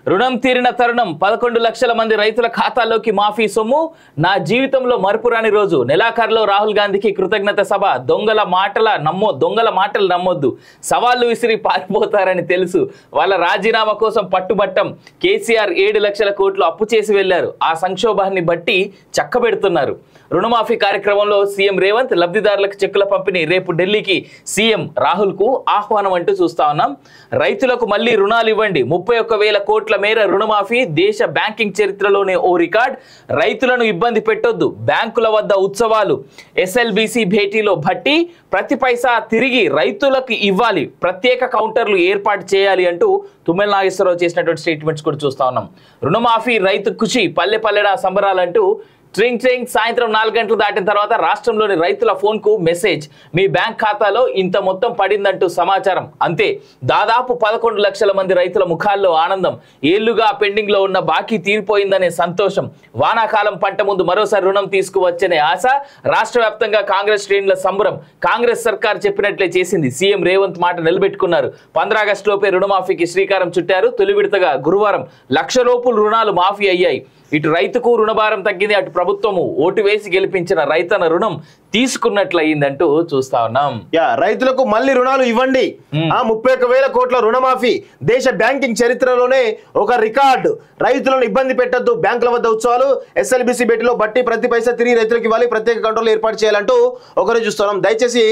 రుణం తీరిన తరుణం 11 లక్షల మంది రైతుల ఖాతాల్లోకి మాఫీ సొమ్ము. నా జీవితంలో మరుపురాని రోజు. నెలాఖరులో రాహుల్ గాంధీకి కృతజ్ఞత సభ. దొంగల మాటలు నమ్మొద్దు. సవాళ్లు విసిరి పారిపోతారని తెలుసు. వాళ్ళ రాజీనామా కోసం పట్టుబట్టం. కేసీఆర్ 7 లక్షల కోట్లు అప్పు చేసి వెళ్లారు. ఆ సంక్షోభాన్ని బట్టి చక్కబెడుతున్నారు. రుణమాఫీ కార్యక్రమంలో సీఎం రేవంత్ లబ్ధిదారులకు చెక్కుల పంపిణీ. రేపు ఢిల్లీకి సీఎం రాహుల్ కు ఆహ్వానం అంటూ చూస్తా ఉన్నాం. రైతులకు మళ్లీ రుణాలు ఇవ్వండి. 31,000 కోట్ల మేర రుణమాఫీ. దేశ బ్యాంకింగ్ చరిత్రలోనే ఓ రికార్డ్. రైతులను ఇబ్బంది పెట్టొద్దు. బ్యాంకుల వద్ద ఉత్సవాలు. ఎస్ఎల్బీసీ భేటీలో భట్టి. ప్రతి పైసా తిరిగి రైతులకు ఇవ్వాలి. ప్రత్యేక కౌంటర్లు ఏర్పాటు చేయాలి అంటూ తుమ్మల నాగేశ్వరరావు చేసినటువంటి స్టేట్మెంట్స్ కూడా చూస్తా ఉన్నాం. రుణమాఫీ రైతు ఖుషి. పల్లె పల్లెడా సంబరాలంటూ ట్రింగ్ సాయంత్రం 4 గంటలు దాటిన తర్వాత రాష్ట్రంలోని రైతుల ఫోన్ కు మెసేజ్. మీ బ్యాంక్ ఖాతాలో ఇంత మొత్తం పడిందంటూ సమాచారం. అంతే. దాదాపు 11 లక్షల మంది రైతుల ముఖాల్లో ఆనందం. ఏళ్లుగా పెండింగ్ లో ఉన్న బాకీ తీరిపోయిందనే సంతోషం. వానాకాలం పంట ముందు మరోసారి రుణం తీసుకువచ్చనే ఆశ. రాష్ట్ర వ్యాప్తంగా కాంగ్రెస్ శ్రేణుల సంబరం. కాంగ్రెస్ సర్కార్ చెప్పినట్లే చేసింది. సీఎం రేవంత్ మాట నిలబెట్టుకున్నారు. 15 ఆగస్టులోపే రుణమాఫీకి శ్రీకారం చుట్టారు. తొలి విడతగా గురువారం 1 లక్ష రూపాయలు రుణాలు మాఫీ అయ్యాయి. ఇటు రైతుకు రుణభారం తగ్గింది. అటు ప్రభుత్వము ఓటు వేసి గెలిపించిన రైతన్న రుణం తీసుకున్నట్లయిందంటూ చూస్తా ఉన్నాం. రైతులకు మళ్ళీ రుణాలు ఇవ్వండి. 31,000 కోట్ల రుణమాఫీ. దేశ బ్యాంకింగ్ చరిత్రలోనే ఒక రికార్డు. రైతులను ఇబ్బంది పెట్టద్దు. బ్యాంకుల వద్ద ఉత్సవాలు. ఎస్ఎల్బీసీ భేటీలో బట్టి ప్రతి పైసా తిరిగి రైతులకు ఇవ్వాలి. ప్రత్యేక కంట్రోల్ ఏర్పాటు చేయాలంటూ ఒకరోజు చూస్తున్నాం. దయచేసి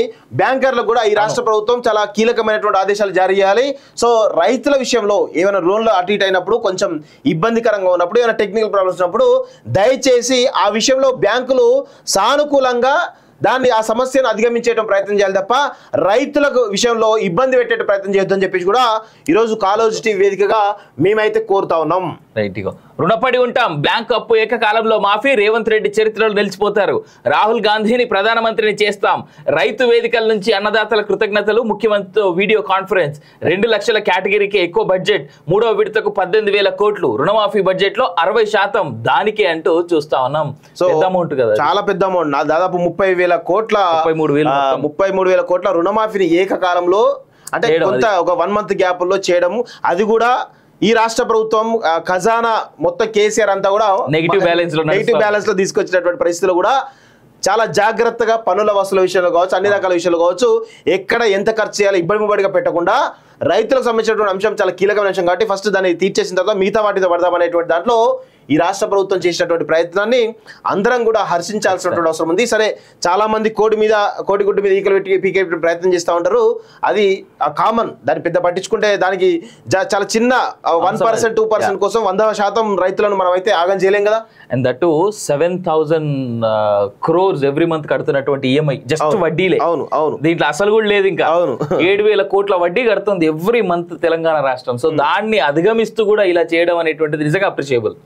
బ్యాంకర్లకు కూడా ఈ రాష్ట్ర ప్రభుత్వం చాలా కీలకమైనటువంటి ఆదేశాలు జారీ చేయాలి. సో రైతుల విషయంలో ఏమైనా లోన్లు అటు ఇటు అయినప్పుడు, కొంచెం ఇబ్బందికరంగా ఉన్నప్పుడు, ఏమైనా టెక్నికల్ ప్రాబ్లమ్స్ ఉన్నప్పుడు దయచేసి ఆ విషయంలో బ్యాంకులు సానుకూలంగా ఆ సమస్యను అధిగమించేట ప్రయత్నం చేయాలి తప్ప రైతులకు విషయంలో ఇబ్బంది పెట్టే ప్రయత్నం చేయొద్దని చెప్పేసి కూడా ఈరోజు కాలోజీ టీవీ వేదికగా మేమైతే కోరుతా ఉన్నాం. రైట్. రుణపడి ఉంటాం. బ్యాంకు అప్పు ఏకకాలంలో మాఫీ. రేవంత్ రెడ్డి చరిత్రలో నిలిచిపోతారు. రాహుల్ గాంధీని ప్రధానమంత్రిని చేస్తాం. రైతు వేదికల నుంచి అన్నదాతల కృతజ్ఞతలు. ముఖ్యమంత్రితో వీడియో కాన్ఫరెన్స్. 2 లక్షల కేటగిరీకి ఎక్కువ బడ్జెట్. 3వ విడతకు 18,000 కోట్లు. రుణమాఫీ బడ్జెట్ లో 60% దానికే అంటూ చూస్తా ఉన్నాం. పెద్ద అమౌంట్ కదా, చాలా పెద్ద అమౌంట్. దాదాపు 30,000 కోట్ల 33,000 కోట్ల రుణమాఫీని ఏకకాలంలో, అంటే కొంత ఒక 1 మంత్ గ్యాప్ లో చేయడము. అది కూడా ఈ రాష్ట్ర ప్రభుత్వం ఖజానా మొత్తం కేసీఆర్ అంతా కూడా నెగిటివ్ బ్యాలెన్స్ లో తీసుకొచ్చినటువంటి పరిస్థితుల్లో కూడా చాలా జాగ్రత్తగా పన్నుల వసూలు విషయంలో కావచ్చు, అన్ని రకాల విషయాలు కావచ్చు, ఎక్కడ ఎంత ఖర్చు చేయాలి ఇబ్బడిముబ్బడిగా పెట్టకుండా రైతులకు సంబంధించినటువంటి అంశం చాలా కీలకమైన అంశం కాబట్టి ఫస్ట్ దాన్ని తీర్చేసిన తర్వాత మిగతా వాటితో పడదామనేటువంటి దాంట్లో ఈ రాష్ట్ర ప్రభుత్వం చేసినటువంటి ప్రయత్నాన్ని అందరం కూడా హర్షించాల్సినటువంటి అవసరం ఉంది. సరే, చాలా మంది కోడిగుడ్డు మీద ఈకలు పెట్టి పీకే ప్రయత్నం చేస్తూ ఉంటారు. అది కామన్. దాన్ని పెద్ద పట్టించుకుంటే దానికి చాలా చిన్న 1% 2% కోసం 100% రైతులను మనం అయితే ఆగం చేయలేం కదా. And that 7,000 crores every month కడుతున్నటువంటి ఈఎంఐ జస్ట్ వడ్డీలే. అవును అవును, దీంట్లో అసలు కూడా లేదు. ఇంకా 7,000 కోట్ల వడ్డీ కడుతుంది ఎవ్రీ మంత్ తెలంగాణ రాష్ట్రం. సో దాన్ని అధిగమిస్తూ కూడా ఇలా చేయడం అనేటువంటిది నిజంగా అప్రిషియబుల్.